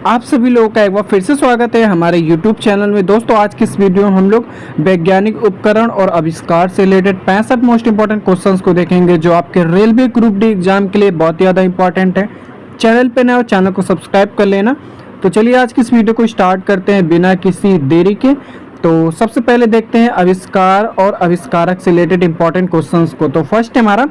आप सभी लोगों का एक बार फिर से स्वागत है हमारे YouTube चैनल में। दोस्तों आज की इस वीडियो में हम लोग वैज्ञानिक उपकरण और आविष्कार से रिलेटेड 65 मोस्ट इंपॉर्टेंट क्वेश्चंस को देखेंगे जो आपके रेलवे ग्रुप डी एग्जाम के लिए बहुत ज़्यादा इंपॉर्टेंट है। चैनल पे नए हो चैनल को सब्सक्राइब कर लेना। तो चलिए आज की इस वीडियो को स्टार्ट करते हैं बिना किसी देरी के। तो सबसे पहले देखते हैं आविष्कार और आविष्कारक से रिलेटेड इंपॉर्टेंट क्वेश्चन को। तो फर्स्ट हमारा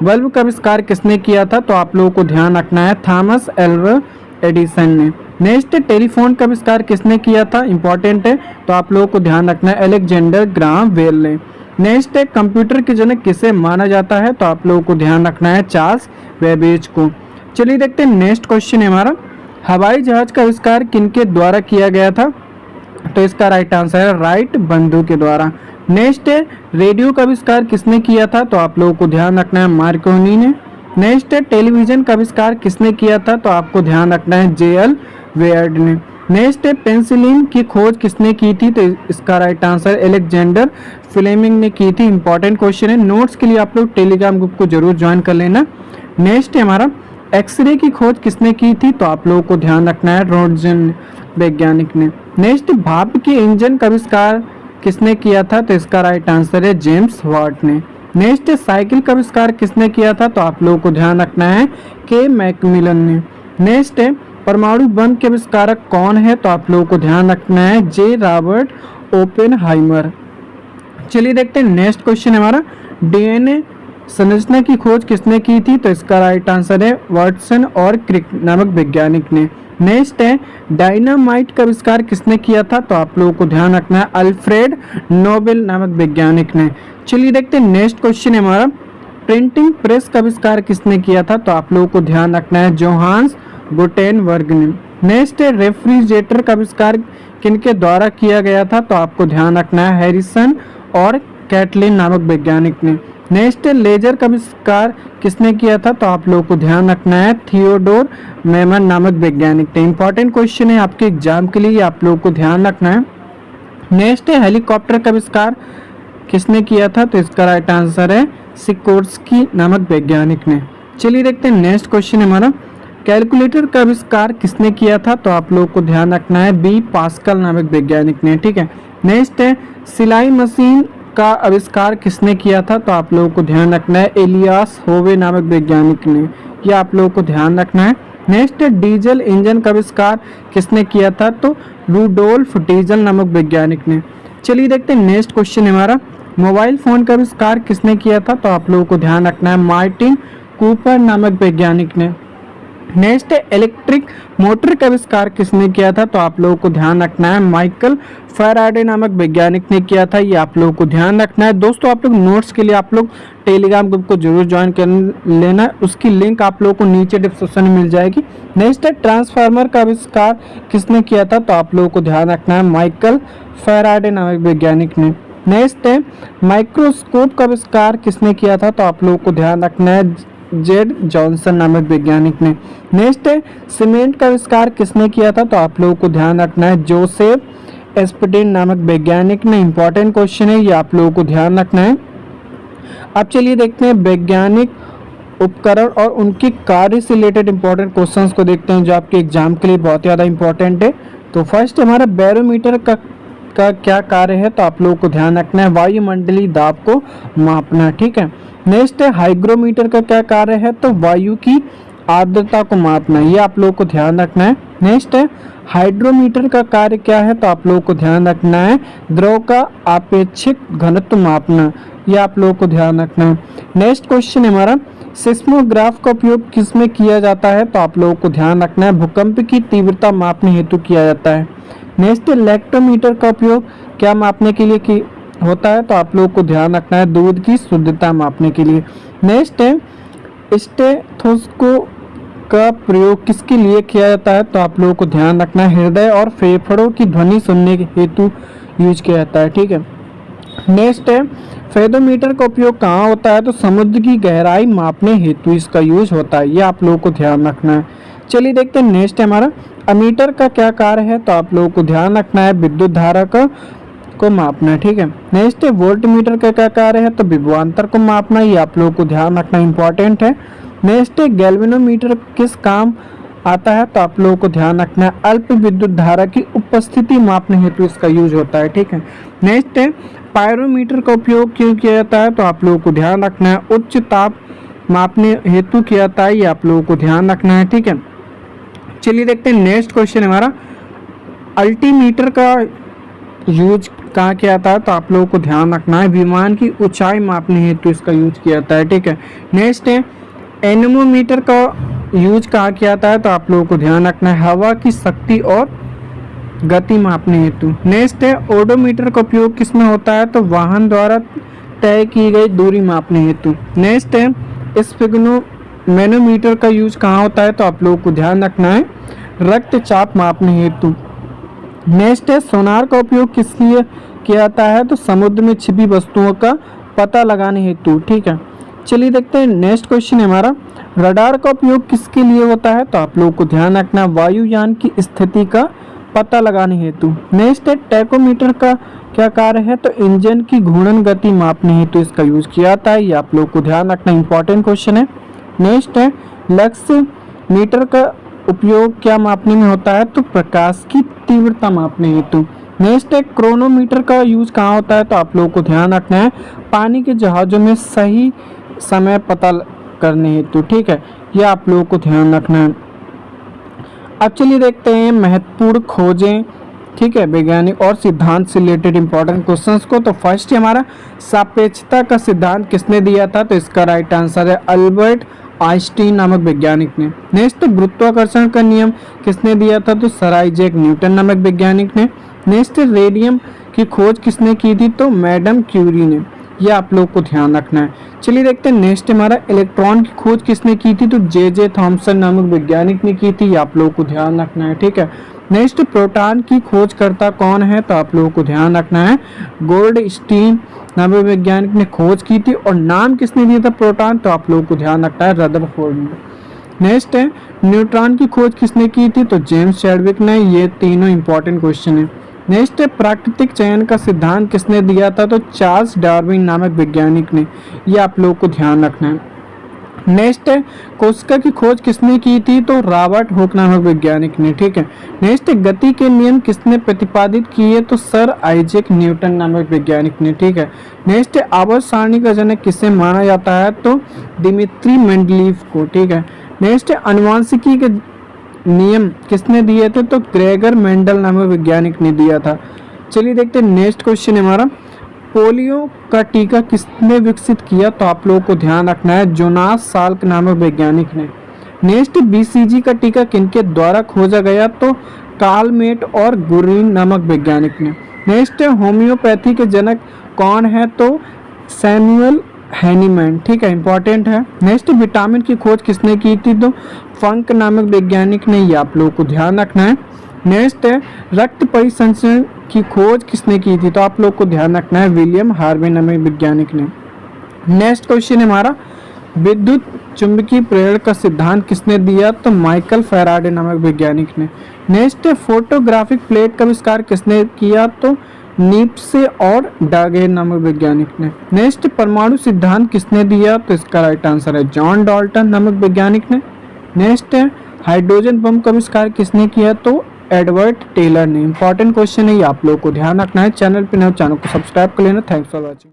बल्ब का आविष्कार किसने किया था, तो आप लोगों को ध्यान रखना है थॉमस एल्वा एडिसन ने। नेक्स्ट टेलीफोन का आविष्कार किसने किया था, इंपॉर्टेंट है, तो आप लोगों को ध्यान रखना है अलेक्जेंडर ग्राहम बेल ने। नेक्स्ट है कंप्यूटर के जनक किसे माना जाता है, तो आप लोगों को ध्यान रखना है चार्ल्स बेबेज को। चलिए देखते हैं नेक्स्ट क्वेश्चन है हमारा हवाई जहाज का आविष्कार किनके द्वारा किया गया था, तो इसका राइट आंसर है राइट बंधु के द्वारा। नेक्स्ट है रेडियो का आविष्कार किसने किया था, तो आप लोगों को ध्यान रखना है मार्कोनी ने। नेक्स्ट है टेलीविजन का आविष्कार किसने किया था, तो आपको ध्यान रखना है जे.एल. वेयर्ड ने। नेक्स्ट है पेंसिलिन की खोज किसने की थी, तो इसका राइट आंसर अलेक्जेंडर फ्लेमिंग ने की थी। इंपॉर्टेंट क्वेश्चन है, नोट्स के लिए आप लोग टेलीग्राम ग्रुप को जरूर ज्वाइन कर लेना। नेक्स्ट है हमारा एक्सरे की खोज किसने की थी, तो आप लोगों को ध्यान रखना है रोटजन वैज्ञानिक ने। नेक्स्ट भाप के इंजन का आविष्कार किसने किया था, तो इसका राइट आंसर है जेम्स वाट ने। नेक्स्ट साइकिल का आविष्कार किसने किया था, तो आप लोगों को ध्यान रखना है के मैकमिलन ने। नेक्स्ट है परमाणु बम के आविष्कारक कौन है, तो आप लोगों को ध्यान रखना है जे रॉबर्ट ओपेनहाइमर। चलिए देखते हैं नेक्स्ट क्वेश्चन हमारा डीएनए संरचना की खोज किसने की थी, तो इसका राइट आंसर है वाटसन और क्रिक नामक वैज्ञानिक ने। नेक्स्ट है डायनामाइट का आविष्कार किसने किया था, तो आप लोगों को ध्यान रखना है अल्फ्रेड नोबेल नामक वैज्ञानिक ने। चलिए देखते हैं नेक्स्ट क्वेश्चन है हमारा प्रिंटिंग प्रेस का आविष्कार किसने किया था, तो आप लोगों को ध्यान रखना है जोहान्स गुटेनबर्ग ने। नेक्स्ट है रेफ्रिजरेटर का आविष्कार किनके द्वारा किया गया था, तो आपको ध्यान रखना है हैरिसन और कैटलिन नामक वैज्ञानिक ने। नेक्स्ट है लेजर का आविष्कार किसने किया था, तो आप लोगों को ध्यान रखना है थियोडोर मेमन नामक वैज्ञानिक ने। इंपॉर्टेंट क्वेश्चन है आपके एग्जाम के लिए, आप लोगों को ध्यान रखना है। नेक्स्ट है हेलीकॉप्टर का आविष्कार किसने किया था, तो इसका राइट आंसर है सिकोर्स्की नामक वैज्ञानिक ने। चलिए देखते हैं नेक्स्ट क्वेश्चन हमारा कैलकुलेटर का आविष्कार किसने किया था, तो आप लोगों को ध्यान रखना है बी पास्कल नामक वैज्ञानिक ने। ठीक है, नेक्स्ट है सिलाई मशीन का आविष्कार किसने किया था, तो आप लोगों को ध्यान रखना है एलियास होवे नामक वैज्ञानिक ने। ये आप लोगों को ध्यान रखना है। नेक्स्ट है डीजल इंजन का आविष्कार किसने किया था, तो रूडोल्फ डीजल नामक वैज्ञानिक ने। चलिए देखते हैं नेक्स्ट क्वेश्चन हमारा मोबाइल फोन का आविष्कार किसने किया था, तो आप लोगों को ध्यान रखना है मार्टिन कूपर नामक वैज्ञानिक ने। नेक्स्ट है इलेक्ट्रिक मोटर का आविष्कार किसने किया था, तो आप लोगों को ध्यान रखना है माइकल फैराडे नामक वैज्ञानिक ने किया था। ये आप लोगों को ध्यान रखना है। दोस्तों आप लोग नोट्स के लिए आप लोग टेलीग्राम ग्रुप को जरूर ज्वाइन कर लेना, उसकी लिंक आप लोगों को नीचे डिस्क्रिप्शन में मिल जाएगी। नेक्स्ट है ट्रांसफार्मर का आविष्कार किसने किया था, तो आप लोगों को ध्यान रखना है माइकल फैराडे नामक वैज्ञानिक ने। नेक्स्ट है माइक्रोस्कोप का आविष्कार किसने किया था, तो आप लोगों को ध्यान रखना है जेड जॉनसन नामक वैज्ञानिक ने। नेक्स्ट है सीमेंट का आविष्कार किसने किया था, तो आप लोगों को ध्यान रखना है जोसेफ एस्पडेन नामक वैज्ञानिक ने। इंपॉर्टेंट क्वेश्चन है, ये आप लोगों को ध्यान रखना है। अब चलिए देखते हैं वैज्ञानिक उपकरण और उनके कार्य से रिलेटेड इंपॉर्टेंट क्वेश्चंस को देखते हैं जो आपके एग्जाम के लिए बहुत ज़्यादा इंपॉर्टेंट है। तो फर्स्ट हमारा बैरोमीटर का क्या कार्य है, तो आप लोगों को ध्यान रखना है वायुमंडलीय दाब को मापना। ठीक है, नेक्स्ट है हाइग्रोमीटर का क्या कार्य है, तो वायु की आर्द्रता को मापना। ये आप लोगों को ध्यान रखना है। नेक्स्ट है हाइड्रोमीटर का कार्य क्या है, तो आप लोगों को ध्यान रखना है द्रव का आपेक्षिक घनत्व मापना। ये आप लोगों को ध्यान रखना है। नेक्स्ट क्वेश्चन हमारा सिस्मोग्राफ का उपयोग किस में किया जाता है, तो आप लोगों को ध्यान रखना है भूकंप की तीव्रता मापने हेतु किया जाता है। नेक्स्ट लैक्टोमीटर का उपयोग क्या मापने के लिए होता है, तो आप लोगों को ध्यान रखना है दूध की शुद्धता मापने के लिए। नेक्स्ट है स्टेथोस्कोप का प्रयोग किसके लिए किया जाता है, तो आप लोगों को ध्यान रखना है हृदय और फेफड़ों की ध्वनि सुनने के हेतु यूज किया जाता है। ठीक है, नेक्स्ट है फेदोमीटर का उपयोग कहाँ होता है, तो समुद्र की गहराई मापने हेतु इसका यूज होता है। ये आप लोगों को ध्यान रखना है। चलिए देखते हैं नेक्स्ट है हमारा अमीटर का क्या कार्य है, तो आप लोगों को ध्यान रखना है विद्युत धारा को मापना। ठीक है, नेक्स्ट है वोल्ट मीटर का क्या कार्य है, तो विभवांतर को मापना। ये आप लोगों को ध्यान रखना इंपॉर्टेंट है। नेक्स्ट है गैल्वेनोमीटर किस काम आता है तो आप लोगों को ध्यान रखना है अल्प विद्युत धारा की उपस्थिति मापने हेतु इसका यूज होता है। ठीक है, नेक्स्ट है पायरोमीटर का उपयोग क्यों किया जाता है, तो आप लोगों को ध्यान रखना है उच्च ताप मापने हेतु किया जाता है, ये आप लोगों को ध्यान रखना है। ठीक है, चलिए देखते हैं नेक्स्ट क्वेश्चन हमारा अल्टीमीटर का यूज कहाँ किया जाता है, तो आप लोगों को ध्यान रखना है विमान की ऊंचाई मापने हेतु इसका यूज किया जाता है। ठीक है, नेक्स्ट है एनेमोमीटर का यूज कहाँ किया जाता है, तो आप लोगों को ध्यान रखना है हवा की शक्ति और गति मापने हेतु। नेक्स्ट है ओडोमीटर का उपयोग किस में होता है, तो वाहन द्वारा तय की गई दूरी मापने हेतु। नेक्स्ट है स्फिग्नोमेनोमीटर का यूज कहाँ होता है, तो आप लोगों को ध्यान रखना है रक्तचाप मापने हेतु। नेक्स्ट है सोनार का उपयोग किस लिए किया जाता है, तो समुद्र में छिपी वस्तुओं का पता लगाने हेतु। ठीक है, चलिए देखते हैं नेक्स्ट क्वेश्चन है हमारा रडार का उपयोग किसके लिए होता है, तो आप लोगों को ध्यान रखना है वायुयान की स्थिति का पता लगाने हेतु। नेक्स्ट है टैकोमीटर का क्या कार्य है, तो इंजन की घूर्णन गति मापने हेतु इसका यूज किया जाता है, ये आप लोगों को ध्यान रखना इंपॉर्टेंट क्वेश्चन है। नेक्स्ट है लक्ष्य मीटर का उपयोग क्या मापने में होता है, तो प्रकाश की तीव्रता मापने हेतु। नेक्स्ट है क्रोनोमीटर का यूज कहाँ होता है, तो आप लोगों को ध्यान रखना है पानी के जहाज़ों में सही समय पता करने हेतु। ठीक है, यह आप लोगों को ध्यान रखना है। अब चलिए देखते हैं महत्वपूर्ण खोजें, ठीक है, वैज्ञानिक और सिद्धांत से रिलेटेड इंपॉर्टेंट क्वेश्चंस को। तो फर्स्ट हमारा सापेक्षता का सिद्धांत किसने दिया था, तो इसका राइट आंसर है अल्बर्ट आइंस्टीन नामक वैज्ञानिक ने। नेक्स्ट गुरुत्वाकर्षण का नियम किसने दिया था, तो सर आइजैक न्यूटन नामक वैज्ञानिक ने। नेक्स्ट रेडियम की खोज किसने की थी, तो मैडम क्यूरी ने, यह आप लोग को ध्यान रखना है। चलिए देखते हैं नेक्स्ट हमारा इलेक्ट्रॉन की खोज किसने की थी, तो जे थॉमसन नामक वैज्ञानिक ने की थी, ये आप लोगों को ध्यान रखना है। ठीक है, नेक्स्ट प्रोटॉन की खोजकर्ता कौन है, तो आप लोगों को ध्यान रखना है गोल्डस्टीन नामक वैज्ञानिक ने खोज की थी। और नाम किसने दिया था प्रोटॉन, तो आप लोगों को ध्यान रखना है रदरफोर्ड ने। नेक्स्ट है न्यूट्रॉन की खोज किसने की थी, तो जेम्स चैडविक ने। ये तीनों इंपॉर्टेंट क्वेश्चन है। नेक्स्ट है प्राकृतिक चयन का सिद्धांत किसने दिया था, तो चार्ल्स डार्विन नामक वैज्ञानिक ने, ये आप लोगों को ध्यान रखना है। नेक्स्ट है कोशिका की खोज किसने की थी, तो रॉबर्ट हुक नामक वैज्ञानिक ने। ठीक है, नेक्स्ट है गति के नियम किसने प्रतिपादित किए, तो सर आइजैक न्यूटन नामक वैज्ञानिक ने। ठीक है, नेक्स्ट है आवर्त सारणी का जनक किसे माना जाता है, तो दिमित्री मेंडलीव को। ठीक है, नेक्स्ट है आनुवंशिकी के नियम किसने दिए थे, तो ग्रेगर मेंडल नामक वैज्ञानिक ने दिया था। चलिए देखते हैं नेक्स्ट क्वेश्चन हमारा पोलियो का टीका किसने विकसित किया, तो आप लोगों को ध्यान रखना है जोनास साल्क नामक वैज्ञानिक ने। नेक्स्ट बीसीजी का टीका किनके द्वारा खोजा गया, तो कालमेट और गुरीन नामक वैज्ञानिक ने। नेक्स्ट होम्योपैथी के जनक कौन है, तो सैमुअल हैनीमैन। ठीक है, इंपॉर्टेंट है। नेक्स्ट विटामिन की खोज किसने की थी, तो फंक नामक वैज्ञानिक ने, ये आप लोगों को ध्यान रखना है। नेक्स्ट है रक्त परिसंचरण की खोज किसने की थी, तो आप लोग को ध्यान रखना है विलियम हार्वे नामक वैज्ञानिक ने। नेक्स्ट क्वेश्चन हमारा विद्युत चुंबकीय प्रेरण का सिद्धांत किसने दिया, तो माइकल फैराडे नामक वैज्ञानिक ने। नेक्स्ट है फोटोग्राफिक प्लेट का आविष्कार किसने किया, तो नीप्से और डागे नामक वैज्ञानिक ने। नेक्स्ट परमाणु सिद्धांत किसने दिया, तो इसका राइट आंसर है जॉन डाल्टन नामक वैज्ञानिक ने। नेक्स्ट है हाइड्रोजन बम का आविष्कार किसने किया, तो एडवर्ड टेलर ने। इंपॉर्टेंट क्वेश्चन है, ये आप लोगों को ध्यान रखना है। चैनल पे नए चैनल को सब्सक्राइब कर लेना। Thanks for watching.